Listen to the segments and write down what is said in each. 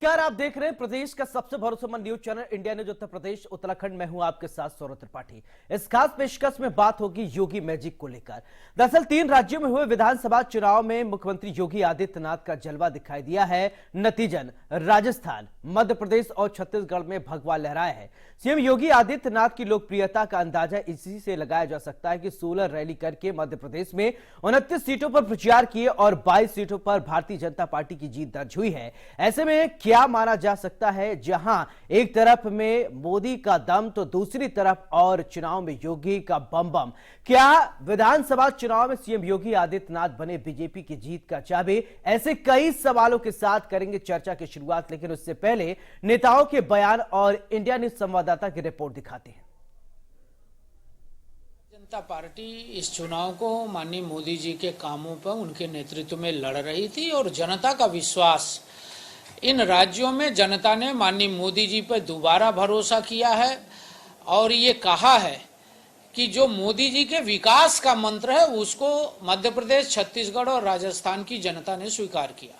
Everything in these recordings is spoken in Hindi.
नमस्कार, आप देख रहे हैं प्रदेश का सबसे भरोसेमंद news channel India news Uttar Pradesh Uttarakhand में हूं आपके साथ सौरभ त्रिपाठी। इस खास पेशकश में बात होगी योगी मैजिक को लेकर। दरअसल 3 राज्यों में हुए विधानसभा चुनाव में मुख्यमंत्री योगी आदित्यनाथ का जलवा दिखाई दिया है। नतीजन राजस्थान, मध्य प्रदेश और छत्तीसगढ़ में भगवा लहराया है। सीएम योगी आदित्यनाथ की लोकप्रियता का अंदाजा इसी से लगाया जा सकता है कि 16 रैली करके मध्य प्रदेश में 29 सीटों पर प्रचार किए और 22 सीटों पर भारतीय जनता पार्टी की जीत दर्ज हुई है। ऐसे में क्या माना जा सकता है, जहां एक तरफ में मोदी का दम तो दूसरी तरफ और चुनाव में योगी का बम बम। क्या विधानसभा चुनाव में सीएम योगी आदित्यनाथ बने बीजेपी की जीत का चाबी? ऐसे कई सवालों के साथ करेंगे चर्चा की शुरुआत, लेकिन उससे पहले नेताओं के बयान और इंडिया न्यूज संवाददाता की रिपोर्ट दिखाते हैं। जनता पार्टी इस चुनाव को माननीय मोदी जी के कामों पर उनके नेतृत्व में लड़ रही थी और जनता का विश्वास, इन राज्यों में जनता ने माननीय मोदी जी पर दोबारा भरोसा किया है और ये कहा है कि जो मोदी जी के विकास का मंत्र है उसको मध्य प्रदेश, छत्तीसगढ़ और राजस्थान की जनता ने स्वीकार किया।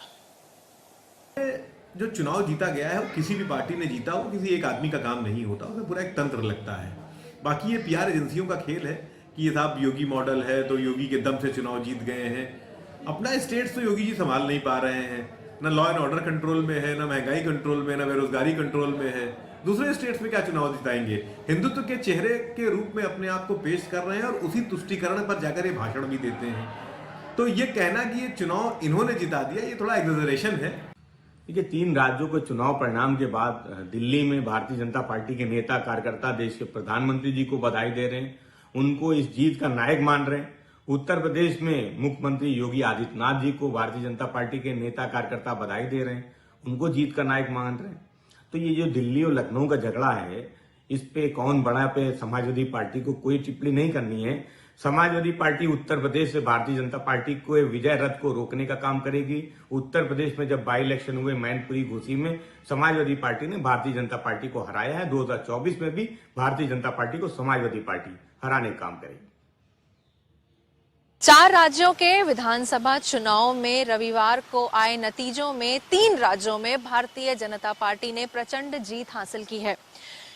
जो चुनाव जीता गया है वो किसी भी पार्टी ने जीता, वो किसी एक आदमी का काम नहीं होता, उसमें पूरा एक तंत्र लगता है। बाकी ये पीआर एजेंसियों का खेल है कि ये साहब योगी मॉडल है तो योगी के दम से चुनाव जीत गए हैं। अपना स्टेट्स तो योगी जी संभाल नहीं पा रहे हैं, ना लॉ एंड ऑर्डर कंट्रोल में है, ना महंगाई कंट्रोल में, ना बेरोजगारी कंट्रोल में है। दूसरे स्टेट्स में क्या चुनाव जिताएंगे? हिंदुत्व के चेहरे के रूप में अपने आप को पेश कर रहे हैं और उसी तुष्टीकरण पर जाकर ये भाषण भी देते हैं। तो ये कहना कि ये चुनाव इन्होंने जिता दिया, ये थोड़ा एग्जैजरेशन है। देखिए, 3 राज्यों के चुनाव परिणाम के बाद दिल्ली में भारतीय जनता पार्टी के नेता कार्यकर्ता देश के प्रधानमंत्री जी को बधाई दे रहे हैं, उनको इस जीत का नायक मान रहे हैं। उत्तर प्रदेश में मुख्यमंत्री योगी आदित्यनाथ जी को भारतीय जनता पार्टी के नेता कार्यकर्ता बधाई दे रहे हैं, उनको जीत का नायक मान रहे हैं। तो ये जो दिल्ली और लखनऊ का झगड़ा है, इस पे कौन बड़ा पे समाजवादी पार्टी को कोई टिप्पणी नहीं करनी है। समाजवादी पार्टी उत्तर प्रदेश से भारतीय जनता पार्टी को विजय रथ को रोकने का काम करेगी। उत्तर प्रदेश में जब बाई इलेक्शन हुए मैनपुरी, घोसी में समाजवादी पार्टी ने भारतीय जनता पार्टी को हराया है। 2024 में भी भारतीय जनता पार्टी को समाजवादी पार्टी हराने का काम करेगी। 4 राज्यों के विधानसभा चुनाव में रविवार को आए नतीजों में 3 राज्यों में भारतीय जनता पार्टी ने प्रचंड जीत हासिल की है।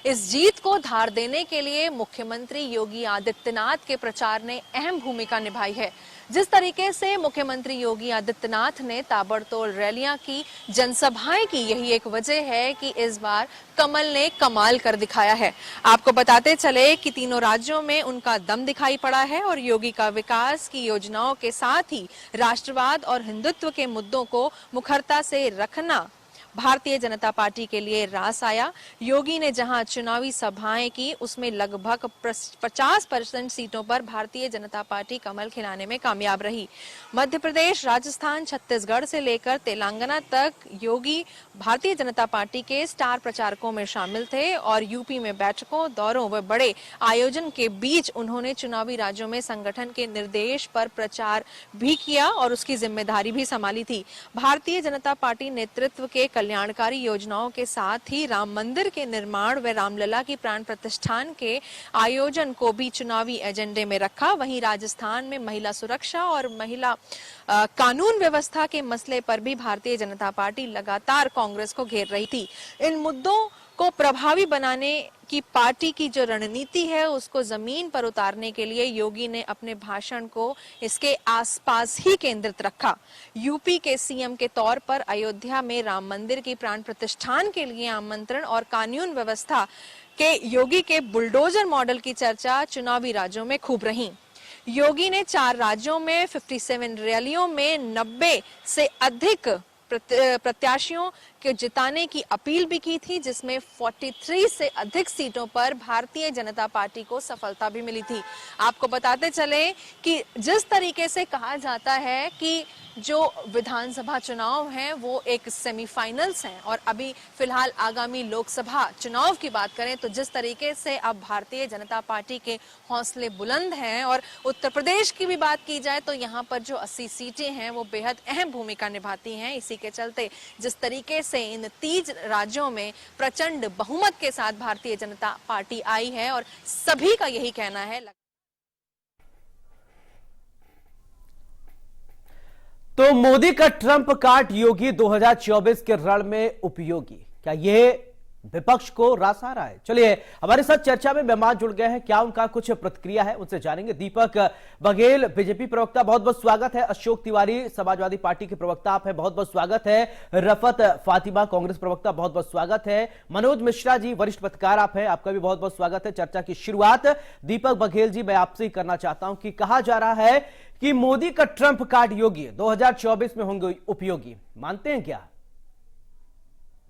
इस जीत को धार देने के लिए मुख्यमंत्री योगी आदित्यनाथ के प्रचार ने अहम भूमिका निभाई है। जिस तरीके से मुख्यमंत्री योगी आदित्यनाथ ने ताबड़तोड़ रैलियां की, जनसभाएं की, यही एक वजह है कि इस बार कमल ने कमाल कर दिखाया है। आपको बताते चले कि तीनों राज्यों में उनका दम दिखाई पड़ा है और योगी का विकास की योजनाओं के साथ ही राष्ट्रवाद और हिंदुत्व के मुद्दों को मुखरता से रखना भारतीय जनता पार्टी के लिए रास आया। योगी ने जहां चुनावी सभाएं की, उसमें लगभग 50% सीटों पर भारतीय जनता पार्टी कमल खिलाने में कामयाब रही। मध्य प्रदेश, राजस्थान, छत्तीसगढ़ से लेकर तेलंगाना तक योगी भारतीय जनता पार्टी के स्टार प्रचारकों में शामिल थे और यूपी में बैठकों, दौरों व बड़े आयोजन के बीच उन्होंने चुनावी राज्यों में संगठन के निर्देश पर प्रचार भी किया और उसकी जिम्मेदारी भी संभाली थी। भारतीय जनता पार्टी नेतृत्व के कल्याणकारी योजनाओं के साथ ही राम मंदिर के निर्माण व रामलला की प्राण प्रतिष्ठान के आयोजन को भी चुनावी एजेंडे में रखा। वहीं राजस्थान में महिला सुरक्षा और महिला कानून व्यवस्था के मसले पर भी भारतीय जनता पार्टी लगातार कांग्रेस को घेर रही थी। इन मुद्दों को प्रभावी बनाने की पार्टी की जो रणनीति है, उसको जमीन पर उतारने के लिए योगी ने अपने भाषण को इसके आसपास ही केंद्रित रखा। यूपी के सीएम के तौर पर अयोध्या में राम मंदिर की प्राण प्रतिष्ठान के लिए आमंत्रण और कानून व्यवस्था के योगी के बुलडोजर मॉडल की चर्चा चुनावी राज्यों में खूब रही। योगी ने 4 राज्यों में 57 रैलियों में 90 से अधिक प्रत्याशियों के जिताने की अपील भी की थी, जिसमें 43 से अधिक सीटों पर भारतीय जनता पार्टी को सफलता भी मिली थी। आपको बताते चले कि जिस तरीके से कहा जाता है कि जो विधानसभा चुनाव हैं वो एक सेमीफाइनल्स हैं और अभी फिलहाल आगामी लोकसभा चुनाव की बात करें तो जिस तरीके से अब भारतीय जनता पार्टी के हौसले बुलंद हैं और उत्तर प्रदेश की भी बात की जाए तो यहाँ पर जो 80 सीटें हैं वो बेहद अहम भूमिका निभाती हैं। इसी के चलते जिस तरीके से इन 3 राज्यों में प्रचंड बहुमत के साथ भारतीय जनता पार्टी आई है और सभी का यही कहना है। तो मोदी का ट्रंप कार्ड योगी 2024 के रण में उपयोगी, क्या ये विपक्ष को रास आ रहा है? चलिए हमारे साथ चर्चा में मेहमान जुड़ गए हैं, क्या उनका कुछ प्रतिक्रिया है उनसे जानेंगे। दीपक बघेल बीजेपी प्रवक्ता, बहुत बहुत स्वागत है। अशोक तिवारी समाजवादी पार्टी के प्रवक्ता आप हैं, बहुत बहुत स्वागत है। रफत फातिमा कांग्रेस प्रवक्ता, बहुत बहुत स्वागत है। मनोज मिश्रा जी वरिष्ठ पत्रकार आप हैं, आपका भी बहुत बहुत स्वागत है। चर्चा की शुरुआत दीपक बघेल जी मैं आपसे ही करना चाहता हूं कि कहा जा रहा है कि मोदी का ट्रंप कार्ड योगी 2024 में होंगे उपयोगी, मानते हैं क्या?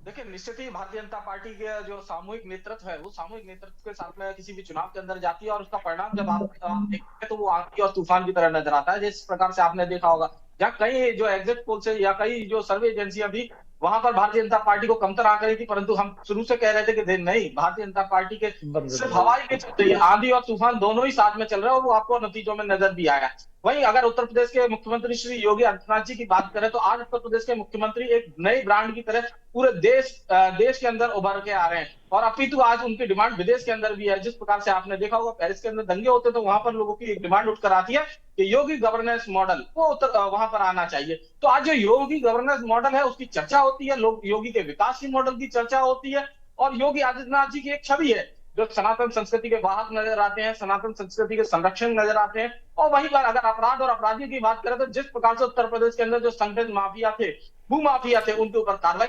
देखिए, निश्चित ही भारतीय जनता पार्टी के जो सामूहिक नेतृत्व है, वो सामूहिक नेतृत्व के साथ में किसी भी चुनाव के अंदर जाती है और उसका परिणाम जब आप देखते हैं तो वो आंधी और तूफान की तरह नजर आता है। जिस प्रकार से आपने देखा होगा, जहाँ कई जो एग्जिट पोल से या कई जो सर्वे एजेंसियां भी वहां पर भारतीय जनता पार्टी को कमतर आ रही थी, परंतु हम शुरू से कह रहे थे कि नहीं, भारतीय जनता पार्टी के सिर्फ हवाई में चल रही है, आंधी और तूफान दोनों ही साथ में चल रहे हैं और वो आपको नतीजों में नजर भी आया। वहीं अगर उत्तर प्रदेश के मुख्यमंत्री श्री योगी आदित्यनाथ जी की बात करें तो आज उत्तर प्रदेश के मुख्यमंत्री एक नई ब्रांड की तरह पूरे देश के अंदर उभर के आ रहे हैं और अपितु आज उनकी डिमांड विदेश के अंदर भी है। जिस प्रकार से आपने देखा होगा, पेरिस के अंदर दंगे होते तो वहां पर लोगों की एक डिमांड उठकर आती है कि योगी गवर्नेंस मॉडल वो वहां पर आना चाहिए। तो आज जो योगी गवर्नेंस मॉडल है उसकी चर्चा होती है, लोग योगी के विकासशील मॉडल की चर्चा होती है और योगी आदित्यनाथ जी की एक छवि है जो सनातन संस्कृति के वाहक नजर आते हैं, सनातन संस्कृति के संरक्षण नजर आते हैं। और वहीं पर अगर अपराध और अपराधियों की बात करें तो जिस प्रकार से उत्तर प्रदेश के अंदर जो संगठित माफिया थे, भू माफिया थे, उनके ऊपर कार्रवाई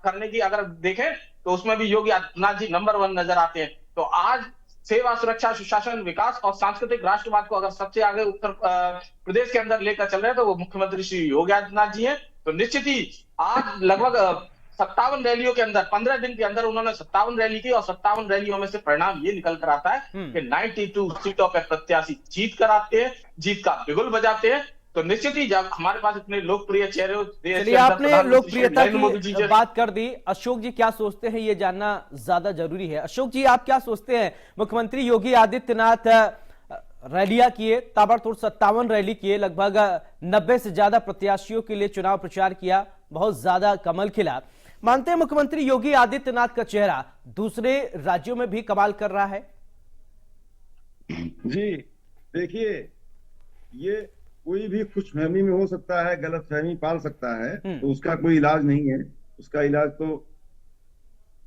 करने की अगर देखें तो उसमें भी योगी आदित्यनाथ जी नंबर 1 नजर आते हैं। तो आज सेवा, सुरक्षा, सुशासन, विकास और सांस्कृतिक राष्ट्रवाद को अगर सबसे आगे उत्तर प्रदेश के अंदर लेकर चल रहे हैं तो वो मुख्यमंत्री श्री योगी आदित्यनाथ जी हैं। तो निश्चित ही आज लगभग 57 रैलियों के अंदर 15 दिन के अंदर उन्होंने 57 रैली की और 57 रैलियों में से परिणाम ये निकल कर आता है कि 92 सीटों पर प्रत्याशी जीत कर आते हैं, जीत का बिगुल बजाते हैं। तो निश्चित ही जब हमारे पास इतने लोकप्रिय चेहरे चलिए आपने लोकप्रियता की बात कर दी, अशोक जी क्या सोचते हैं ये जानना ज्यादा जरूरी है। अशोक जी आप क्या सोचते हैं? मुख्यमंत्री योगी आदित्यनाथ रैलियां किए, ताबड़तोड़ 57 रैली किए, लगभग 90 से ज्यादा प्रत्याशियों के लिए चुनाव प्रचार किया, बहुत ज्यादा कमल खिला। मानते हैं मुख्यमंत्री योगी आदित्यनाथ का चेहरा दूसरे राज्यों में भी कमाल कर रहा है? जी देखिए, ये कोई भी खुशफहमी में हो सकता है, गलतफहमी पाल सकता है, तो उसका कोई इलाज नहीं है। उसका इलाज तो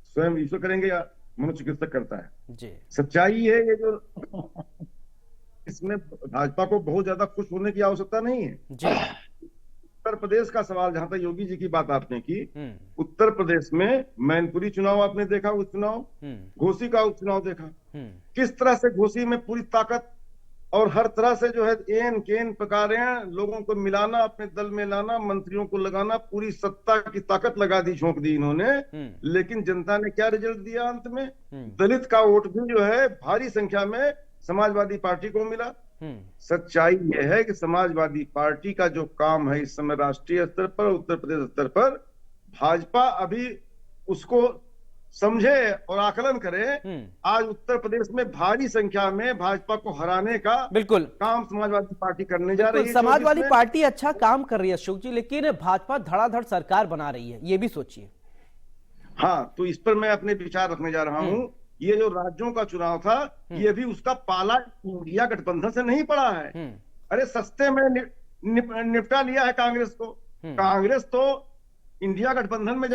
स्वयं ईश्वर करेंगे या मनोचिकित्सक करता है जी। सच्चाई है ये जो इसमें भाजपा को बहुत ज्यादा खुश होने की आवश्यकता नहीं है जी। उत्तर प्रदेश का सवाल, जहां तक योगी जी की बात आपने की, उत्तर प्रदेश में मैनपुरी चुनाव आपने देखा, उस चुनाव घोसी का उपचुनाव देखा, किस तरह से घोसी में पूरी ताकत और हर तरह से जो है एन केन प्रकारें लोगों को मिलाना, अपने दल में लाना, मंत्रियों को लगाना, पूरी सत्ता की ताकत लगा दी, झोंक दी इन्होंने। लेकिन जनता ने क्या रिजल्ट दिया अंत में? दलित का वोट भी जो है भारी संख्या में समाजवादी पार्टी को मिला। सच्चाई यह है कि समाजवादी पार्टी का जो काम है इस समय राष्ट्रीय स्तर पर, उत्तर प्रदेश स्तर पर, भाजपा अभी उसको समझे और आकलन करे। आज उत्तर प्रदेश में भारी संख्या में भाजपा को हराने का बिल्कुल काम समाजवादी पार्टी करने जा रही है। समाजवादी पार्टी अच्छा काम कर रही है अशोक जी, लेकिन भाजपा धड़ाधड़ सरकार बना रही है, ये भी सोचिए। हाँ, तो इस पर मैं अपने विचार रखने जा रहा हूँ। ये जो राज्यों का चुनाव था, ये भी उसका पाला इंडिया गठबंधन से नहीं पड़ा है। अरे सस्ते में निपटा लिया है कांग्रेस को। कांग्रेस तो इंडिया गठबंधन में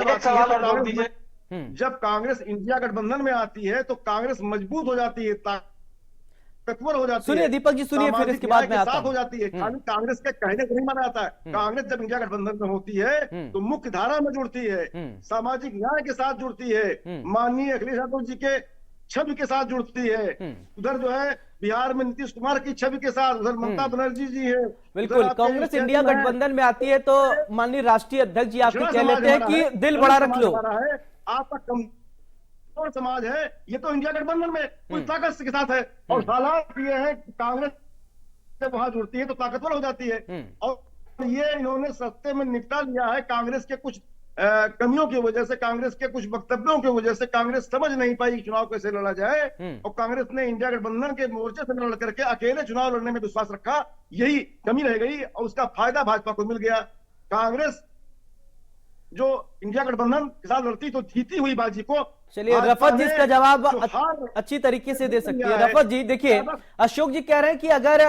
जब कांग्रेस इंडिया गठबंधन में आती है तो कांग्रेस मजबूत हो जाती है, ताकतवर हो जाती है। सुनिए दीपक जी, सुनिए फिर इसके बाद में आता हूं। हो जाती है। खाली कांग्रेस के कहने को नहीं माना जाता है। कांग्रेस जब इंडिया गठबंधन में होती है तो मुख्य धारा में जुड़ती है, सामाजिक न्याय के साथ जुड़ती है, माननीय अखिलेश यादव जी के छवि के साथ जुड़ती है। उधर जो है बिहार में नीतीश कुमार की छवि के साथ, उधर ममता बनर्जी जी है। बिल्कुल, कांग्रेस इंडिया गठबंधन में आती है तो माननीय राष्ट्रीय अध्यक्ष जी आपके कह लेते हैं कि दिल बड़ा रख लो। आपका कमजोर समाज है, ये तो इंडिया गठबंधन में पूरी ताकत के साथ है। और हालात ये है कि कांग्रेस जब वहां जुड़ती है तो ताकतवर हो जाती है। और ये इन्होंने सस्ते में निपटा लिया है। कांग्रेस के कुछ कमियों की वजह से, कांग्रेस के कुछ वक्तव्यों की वजह से कांग्रेस समझ नहीं पाई चुनाव कैसे लड़ा जाए, और कांग्रेस ने इंडिया गठबंधन के मोर्चे से लड़ करके अकेले चुनाव लड़ने में विश्वास रखा। यही कमी रह गई और उसका फायदा भाजपा को मिल गया। कांग्रेस जो इंडिया गठबंधन के साथ लड़ती तो जीती हुई बाजी को। चलिए रफत जी इसका जवाब अच्छी तरीके से दे सकती है। रफत जी देखिए, अशोक जी कह रहे हैं कि अगर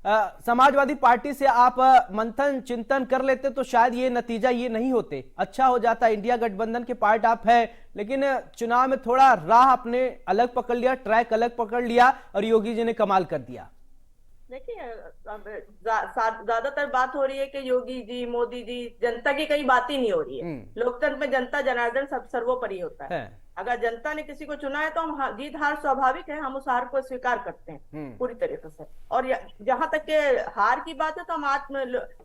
समाजवादी पार्टी से आप मंथन चिंतन कर लेते तो शायद ये नतीजा ये नहीं होते, अच्छा हो जाता। इंडिया गठबंधन के पार्ट आप है, लेकिन चुनाव में थोड़ा राह अपने अलग पकड़ लिया, ट्रैक अलग पकड़ लिया और योगी जी ने कमाल कर दिया। देखिए, ज्यादातर बात हो रही है कि योगी जी, मोदी जी, जनता की कहीं बात ही नहीं हो रही है। लोकतंत्र में जनता जनार्दन सब सर्वोपरि होता है। अगर जनता ने किसी को चुना है तो हम जीत हार स्वाभाविक है, हम उस हार को स्वीकार करते हैं पूरी तरीके से। और जहां तक के हार की बात है तो हम आत्म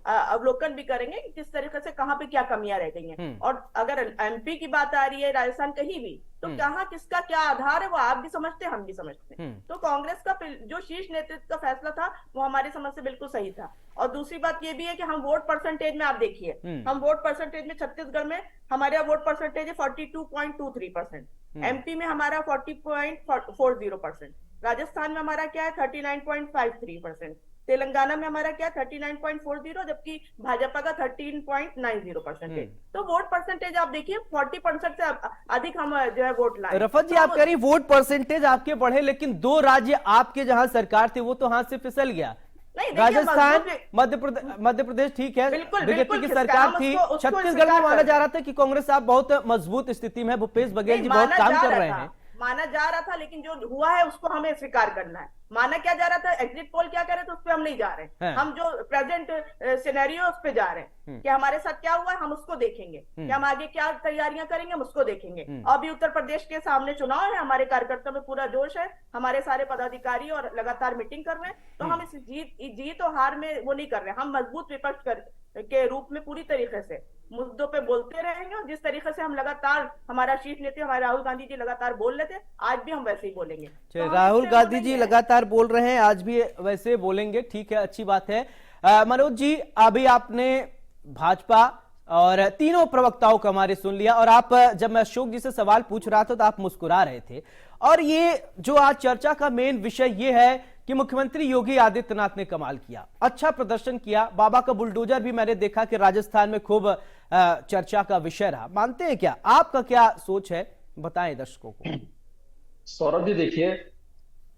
अवलोकन भी करेंगे कि किस तरीके से कहाँ पे क्या कमियां रह गई हैं। और अगर एमपी की बात आ रही है, राजस्थान, कहीं भी, तो कहाँ किसका क्या आधार है वो आप भी समझते हैं, हम भी समझते हैं। तो कांग्रेस का जो शीर्ष नेतृत्व का फैसला था वो हमारी समझ से बिल्कुल सही था। और दूसरी बात ये भी है कि हम वोट परसेंटेज में, आप देखिए, हम वोट परसेंटेज में छत्तीसगढ़ में हमारा वोट परसेंटेज है 42.23%, एमपी में हमारा 40.40%, राजस्थान में हमारा क्या है 39.53%, तेलंगाना में हमारा क्या 39.40, जबकि भाजपा का 13.90% है। तो वोट परसेंटेज आप देखिए 40% से अधिक हम जो है वोट लाए। रफत जी, आप कह रही वोट परसेंटेज आपके बढ़े, लेकिन 2 राज्य आपके जहां सरकार थे वो तो हाथ से फिसल गया। राजस्थान, मध्य प्रदेश ठीक है, बीजेपी की सरकार थी। छत्तीसगढ़ में माना जा रहा था कि कांग्रेस आप बहुत मजबूत स्थिति में, भूपेश बघेल जी बहुत काम कर रहे हैं। माना जा रहा था, लेकिन जो हुआ है उसको हमें स्वीकार करना है। माना क्या जा रहा था, एग्जिट पोल क्या करे तो उस पर हम नहीं जा रहे हैं। हम जो प्रेजेंट सिनेरियो उस पे जा रहे हैं कि हमारे साथ क्या हुआ है हम उसको देखेंगे, कि हम आगे क्या तैयारियां करेंगे हम उसको देखेंगे। अभी उत्तर प्रदेश के सामने चुनाव है, हमारे कार्यकर्ताओं में पूरा जोश है, हमारे सारे पदाधिकारी और लगातार मीटिंग कर रहे हैं। तो हम इस जीत और हार में वो नहीं कर रहे हैं, हम मजबूत विपक्ष के रूप में पूरी तरीके से मुद्दों पे बोलते रहेंगे। और जिस तरीके से हम लगातार, हमारा शीर्ष नेता हमारे राहुल गांधी जी लगातार बोल रहे थे, आज भी हम वैसे ही बोलेंगे। तो राहुल गांधी जी लगातार बोल रहे हैं, आज भी वैसे बोलेंगे, ठीक है, अच्छी बात है। मनोज जी, अभी आपने भाजपा और तीनों प्रवक्ताओं का हमारे सुन लिया, और आप, जब मैं अशोक जी से सवाल पूछ रहा था तो आप मुस्कुरा रहे थे। और ये जो आज चर्चा का मेन विषय ये है कि मुख्यमंत्री योगी आदित्यनाथ ने कमाल किया, अच्छा प्रदर्शन किया। बाबा का बुलडोजर भी मैंने देखा कि राजस्थान में खूब चर्चा का विषय रहा। मानते हैं क्या? आपका क्या सोच है, बताएं दर्शकों को। सौरभ जी, देखिए,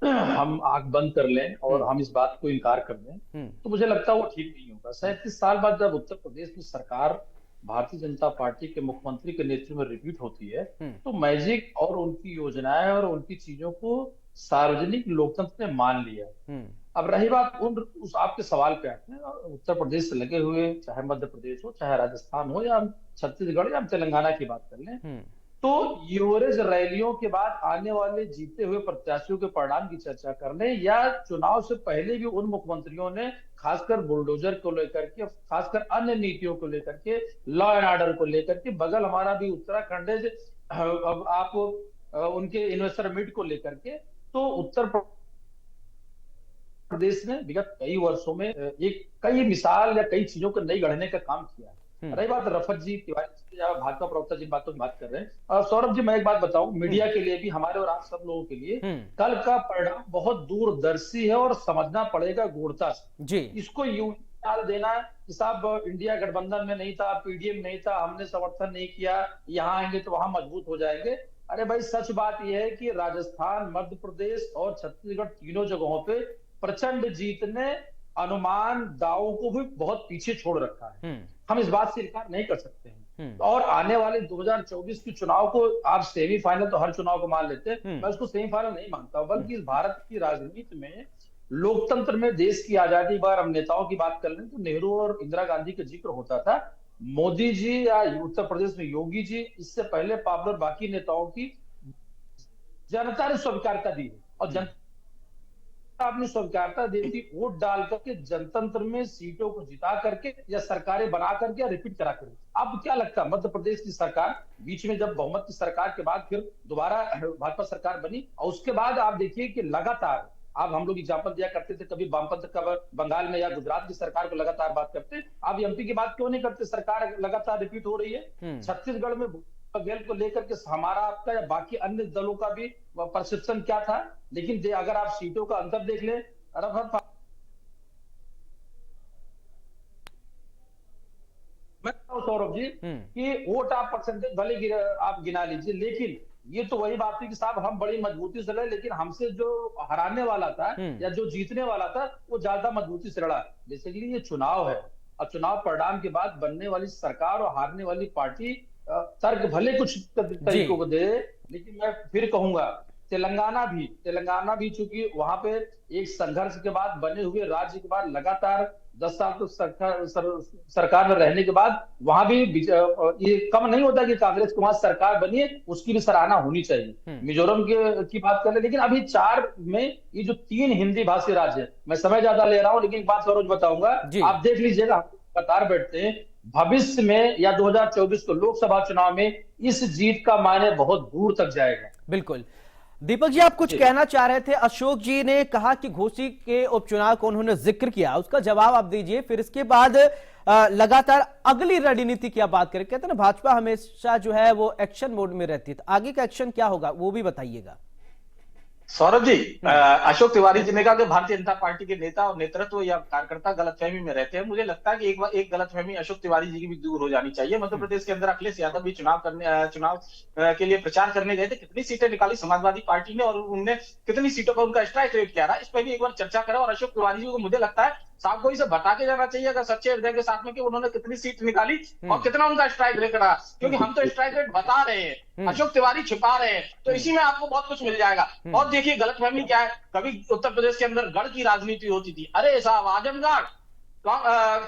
हम आंख बंद कर लें और हम इस बात को इनकार कर दें तो मुझे लगता है वो ठीक नहीं होगा। 37 साल बाद जब उत्तर प्रदेश में सरकार भारतीय जनता पार्टी के मुख्यमंत्री के नेतृत्व में रिपीट होती है तो मैजिक और उनकी योजनाएं और उनकी चीजों को सार्वजनिक लोकतंत्र ने मान लिया। अब रही बात उस आपके सवाल पे आते हैं, उत्तर प्रदेश से लगे हुए, चाहे मध्य प्रदेश हो, चाहे राजस्थान हो, या छत्तीसगढ़ या तेलंगाना की बात कर लें, तो एवरेज रैलियों के बाद आने वाले जीते हुए प्रत्याशियों के परिणाम की चर्चा करने, या चुनाव से पहले भी उन मुख्यमंत्रियों ने खासकर बुलडोजर को लेकर के, खासकर अन्य नीतियों को लेकर के, लॉ एंड ऑर्डर को लेकर के, बगल हमारा भी उत्तराखंड है, अब आप उनके इन्वेस्टर मीट को लेकर के, तो उत्तर प्रदेश ने विगत कई वर्षों में एक कई मिसाल या कई चीजों को नई गढ़ने का काम किया है। रही बात रफत जी, तिवारी, भाजपा प्रवक्ता जिन बातों की बात कर रहे हैं, सौरभ जी, मैं एक बात बताऊं, मीडिया के लिए भी, हमारे और आप सब लोगों के लिए, कल का परिणाम बहुत दूरदर्शी है और समझना पड़ेगा गूढ़ता से जी। इसको यूं डाल देना कि साहब इंडिया गठबंधन में नहीं था, पीडीएम नहीं था, हमने समर्थन नहीं किया, यहाँ आएंगे तो वहां मजबूत हो जाएंगे। अरे भाई, सच बात यह है कि राजस्थान, मध्य प्रदेश और छत्तीसगढ़ तीनों जगहों पे प्रचंड जीत ने अनुमान दावों को भी बहुत पीछे छोड़ रखा है। हम इस बात से इनकार नहीं कर सकते हैं। और आने वाले 2024 के चुनाव को आप सेमीफाइनल तो हर चुनाव को मान लेते हैं, मैं उसको सेमीफाइनल नहीं मानता, बल्कि इस भारत की राजनीति में, लोकतंत्र में, देश की आजादी, बार हम नेताओं की बात कर लें तो नेहरू और इंदिरा गांधी का जिक्र होता था, मोदी जी या उत्तर प्रदेश में योगी जी, इससे पहले पॉपुलर बाकी नेताओं की जनता ने स्वीकारता दी है। और जनता आपने स्वीकारता दी थी वोट डाल करके, जनतंत्र में सीटों को जिता करके या सरकारें बना करके या रिपीट करा करके। अब क्या लगता है, मध्य प्रदेश की सरकार बीच में, जब बहुमत की सरकार के बाद फिर दोबारा भाजपा सरकार बनी, और उसके बाद आप देखिए कि लगातार, आप, हम लोग एग्जाम्पल दिया करते थे, कभी वामपंथ का बंगाल में या गुजरात की सरकार को लगातार बात करते, आप एमपी की बात क्यों नहीं करते? सरकार लगातार रिपीट हो रही है। छत्तीसगढ़ में बघेल को लेकर के हमारा, आपका या बाकी अन्य दलों का भी परसेप्शन क्या था, लेकिन अगर आप सीटों का अंतर देख लें, सौरभ जी, कि वोट आप परसेंटेज भले आप गिना लीजिए, लेकिन ये तो वही बात थी कि साहब हम बड़ी मजबूती से लड़े, लेकिन हमसे जो हराने वाला था या जो जीतने वाला था वो ज्यादा मजबूती से लड़ा। बेसिकली ये चुनाव है, और चुनाव परिणाम के बाद बनने वाली सरकार और हारने वाली पार्टी तर्क भले कुछ तरीकों को दे, लेकिन मैं फिर कहूंगा तेलंगाना भी चूंकि वहां पे एक संघर्ष के बाद बने हुए राज्य के बाद लगातार 10 साल तो सरकार में रहने के बाद वहां भी ये कम नहीं होता कि कांग्रेस के वहां सरकार बनी है, उसकी भी सराहना होनी चाहिए। मिजोरम की बात कर ले, लेकिन अभी 4 में ये जो 3 हिंदी भाषी राज्य है, मैं समय ज्यादा ले रहा हूं लेकिन एक बात सरोज बताऊंगा, आप देख लीजिएगा, कतार बैठते हैं, भविष्य में या 2024 को लोकसभा चुनाव में इस जीत का मायने बहुत दूर तक जाएगा। बिल्कुल। दीपक जी, आप कुछ कहना चाह रहे थे। अशोक जी ने कहा कि घोसी के उपचुनाव को उन्होंने जिक्र किया, उसका जवाब आप दीजिए, फिर इसके बाद लगातार अगली रणनीति की आप बात करें। कहते हैं ना भाजपा हमेशा जो है वो एक्शन मोड में रहती है, तो आगे का एक्शन क्या होगा वो भी बताइएगा। सौरभ जी, अशोक तिवारी जी ने कहा कि भारतीय जनता पार्टी के नेता और नेतृत्व या कार्यकर्ता गलतफहमी में रहते हैं। मुझे लगता है कि एक गलतफहमी अशोक तिवारी जी की भी दूर हो जानी चाहिए। मध्य प्रदेश के अंदर अखिलेश यादव भी चुनाव के लिए प्रचार करने गए थे। कितनी सीटें निकाली समाजवादी पार्टी ने और उनने कितनी सीटों पर उनका स्ट्राइक रेट क्या रहा, इस पर भी एक बार चर्चा करें। और अशोक तिवारी जी को मुझे लगता है साहब को इसे बता के जाना चाहिए अगर सच्चे हृदय के साथ में कि उन्होंने कितनी सीट निकाली और कितना उनका स्ट्राइक रेट रहा, क्योंकि हम तो स्ट्राइक रेट बता रहे हैं, अशोक तिवारी छिपा रहे हैं, तो इसी में आपको बहुत कुछ मिल जाएगा। और देखिए गलतफहमी क्या है, कभी उत्तर प्रदेश के अंदर गढ़ की राजनीति होती थी, अरे साहब आजमगढ़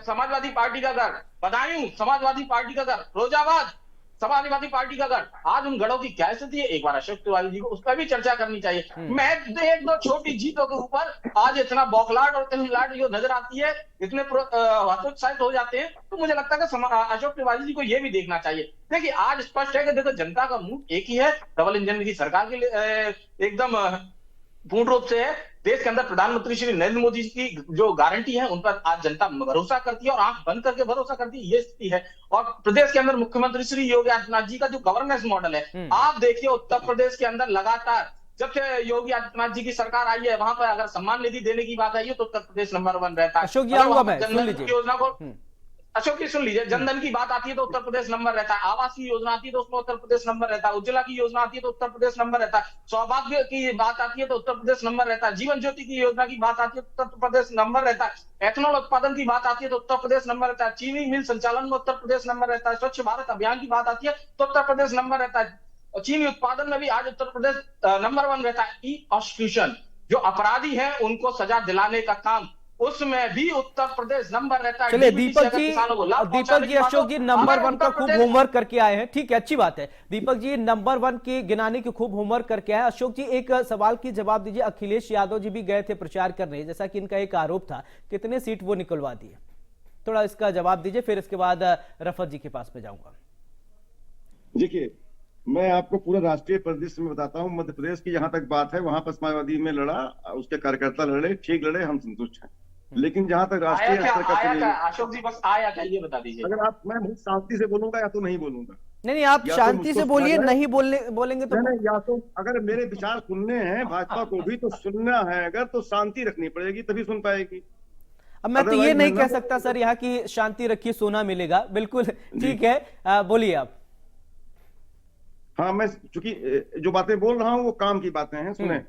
समाजवादी पार्टी का गढ़, बदायूं समाजवादी पार्टी का गढ़, फिरोजाबाद समाजवादी पार्टी का गढ़, आज उन गढ़ों की क्या स्थिति है, एक बार अशोक तिवारी जी को उस पर भी चर्चा करनी चाहिए। मैं एक दो छोटी जीतों के ऊपर आज इतना बौखलाहट और तिलमिलाहट जो नजर आती है, इतने हतोत्साहित हो जाते हैं, तो मुझे लगता है कि अशोक तिवारी जी को यह भी देखना चाहिए। देखिए आज स्पष्ट है कि देखो जनता का मूड एक ही है, डबल इंजन की सरकार के लिए एकदम पूर्ण रूप से है। देश के अंदर प्रधानमंत्री श्री नरेंद्र मोदी जी की जो गारंटी है उन पर आज जनता भरोसा करती है और आंख बंद करके भरोसा करती है, ये स्थिति है। और प्रदेश के अंदर मुख्यमंत्री श्री योगी आदित्यनाथ जी का जो गवर्नेंस मॉडल है, आप देखिए उत्तर प्रदेश के अंदर लगातार जब से योगी आदित्यनाथ जी की सरकार आई है, वहां पर अगर सम्मान निधि देने की बात आई है तो उत्तर प्रदेश नंबर 1 रहता है। अशोक जी आऊंगा मैं, सुन लीजिए योजना को, अशोक जी सुन लीजिए, जनधन की बात आती है तो उत्तर प्रदेश नंबर रहता है, आवास की योजना आती है तो उसमें उत्तर प्रदेश नंबर रहता है, उज्ज्वला की योजना आती है तो उत्तर प्रदेश नंबर रहता है, सौभाग्य की बात आती है तो उत्तर प्रदेश नंबर रहता है, जीवन ज्योति की योजना की बात आती है तो उत्तर प्रदेश नंबर रहता है, एथनॉल उत्पादन की बात आती है तो उत्तर प्रदेश नंबर रहता है, चीनी मिल संचालन में उत्तर प्रदेश नंबर रहता है, स्वच्छ भारत अभियान की बात आती है तो उत्तर प्रदेश नंबर रहता है, चीनी उत्पादन में भी आज उत्तर प्रदेश नंबर 1 रहता है। ई कॉन्स्टिट्यूशन, जो अपराधी है उनको सजा दिलाने का काम, उसमें भी उत्तर प्रदेश नंबर रहता है। चलिए दीपक जी अशोक जी नंबर 1 का खूब होमवर्क करके आए हैं, ठीक है, अच्छी बात है। दीपक जी नंबर 1 की गिनाने की खूब होमवर्क करके आए। अशोक जी एक सवाल की जवाब दीजिए, अखिलेश यादव जी भी गए थे प्रचार करने, जैसा कि इनका एक आरोप था, कितने सीट वो निकलवा दिए, थोड़ा इसका जवाब दीजिए, फिर इसके बाद रफत जी के पास में जाऊंगा। देखिए मैं आपको पूरा राष्ट्रीय परिदृश्य में बताता हूँ। मध्य प्रदेश की जहां तक बात है, वहां पर समाजवादी में लड़ा, उसके कार्यकर्ता लड़े, ठीक लड़े, हम संतुष्ट हैं। लेकिन जहां तक राष्ट्रीय स्तर का अशोक जी बस आया क्या ये बता दीजिए। अगर आप, मैं बहुत शांति से बोलूंगा या तो नहीं बोलूंगा। नहीं आप शांति से बोलिए, नहीं बोलेंगे तो नहीं, या तो अगर मेरे विचार सुनने हैं भाजपा को भी तो सुनना है, अगर तो शांति रखनी पड़ेगी तभी सुन पाएगी। अब मैं तो ये नहीं कह सकता सर यहाँ की शांति रखिए सोना मिलेगा, बिल्कुल ठीक है, बोलिए आप। हाँ, मैं चूंकि जो बातें बोल रहा हूँ वो काम की बातें हैं, सुने।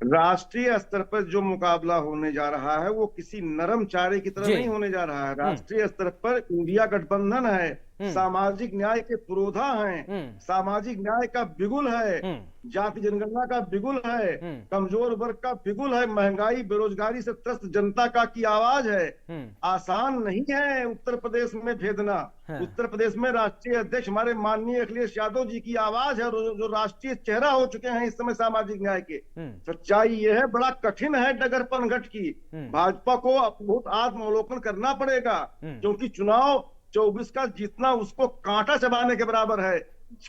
राष्ट्रीय स्तर पर जो मुकाबला होने जा रहा है वो किसी नरम चारे की तरह नहीं होने जा रहा है। राष्ट्रीय स्तर पर इंडिया गठबंधन है, सामाजिक न्याय के पुरोधा हैं, सामाजिक न्याय का बिगुल है, जाति जनगणना का बिगुल है, कमजोर वर्ग का बिगुल है, महंगाई बेरोजगारी से त्रस्त जनता का की आवाज है। आसान नहीं है उत्तर प्रदेश में भेदना। उत्तर प्रदेश में राष्ट्रीय अध्यक्ष हमारे माननीय अखिलेश यादव जी की आवाज है, जो राष्ट्रीय चेहरा हो चुके हैं इस समय सामाजिक न्याय के। सच्चाई ये है, बड़ा कठिन है डगर पनघट की। भाजपा को बहुत आत्मावलोकन करना पड़ेगा, क्योंकि चुनाव 24 का जीतना उसको कांटा चबाने के बराबर है,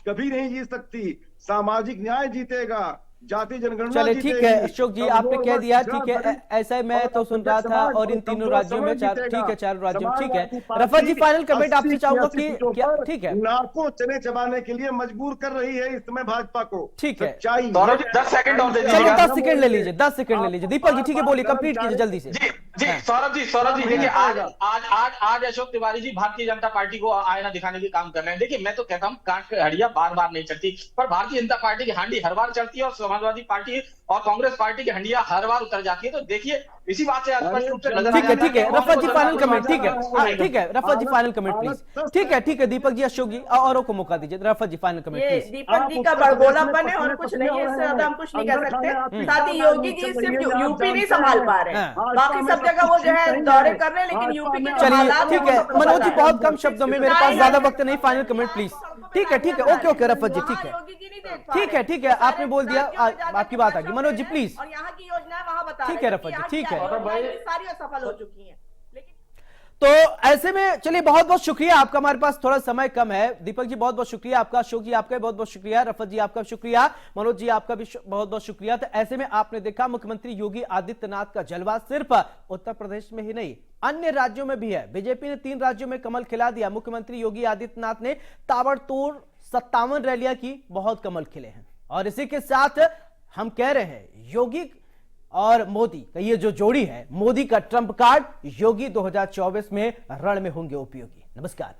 कभी नहीं जीत सकती। सामाजिक न्याय जीतेगा, जाति जनगणना। चलिए ठीक है अशोक जी, आपने कह दिया, ठीक है, ऐसा मैं तो सुन रहा था। और इन तीनों राज्यों में ठीक है, 4 राज्यों में, ठीक है। रफत जी फाइनल कमेंट आपसे चाहूंगा कि क्या, ठीक है, नाकों चने चबाने के लिए मजबूर कर रही है इस समय भाजपा को, ठीक है। 10 सेकंड और दे दीजिए, 10 सेकंड ले लीजिए, 10 सेकंड ले लीजिए। दीपक जी ठीक है, बोलिए, कंप्लीट कीजिए जल्दी से। जी सौरभ जी देखिए आज अशोक तिवारी जी भारतीय जनता पार्टी को आईना दिखाने के काम कर रहे हैं। देखिए मैं तो कहता हूँ कांट की हड्डियां बार बार नहीं चलती, पर भारतीय जनता पार्टी की हांडी हर बार चलती है और समाजवादी पार्टी और कांग्रेस पार्टी की हंडियां हर बार उतर जाती है। तो देखिए इसी बात से स्पष्ट रूप से नजर आ जाता है। ठीक है रफत जी फाइनल कमेंट, ठीक है रफत जी फाइनल कमेंट प्लीज। ठीक है दीपक जी, अशोक जी औरों को मौका दीजिए। रफत जी final comment please. Deepak ji का बड़बोलापन है और कुछ नहीं है, इससे ज्यादा हम कुछ नहीं कह सकते। साथ ही योगी जी सिर्फ यूपी नहीं संभाल पा रहे हैं, बाकी सब जगह वो जो है दौरे कर रहे हैं, लेकिन यूपी के चलिए ठीक है मनोज जी, बहुत कम शब्दों में, मेरे पास ज्यादा वक्त नहीं, फाइनल कमेंट प्लीज। ठीक है ओके रफत जी, ठीक है आपने बोल दिया, आपकी बात आ गई। मनोज जी प्लीज। और यहाँ की योजना वहाँ बता, ठीक है रफत जी, ठीक है सारी असफल हो चुकी है। तो ऐसे में चलिए बहुत बहुत शुक्रिया आपका, हमारे पास थोड़ा समय कम है। दीपक जी बहुत बहुत शुक्रिया आपका, अशोक जी आपका बहुत बहुत शुक्रिया, रफत जी आपका शुक्रिया, मनोज जी आपका भी बहुत बहुत शुक्रिया। तो ऐसे में आपने देखा मुख्यमंत्री योगी आदित्यनाथ का जलवा सिर्फ उत्तर प्रदेश में ही नहीं अन्य राज्यों में भी है। बीजेपी ने 3 राज्यों में कमल खिला दिया। मुख्यमंत्री योगी आदित्यनाथ ने ताबड़तोड़ 57 रैलियां की, बहुत कमल खिले हैं। और इसी के साथ हम कह रहे हैं योगी और मोदी का ये जो जोड़ी है, मोदी का ट्रंप कार्ड, योगी 2024 में रण में होंगे उपयोगी। नमस्कार।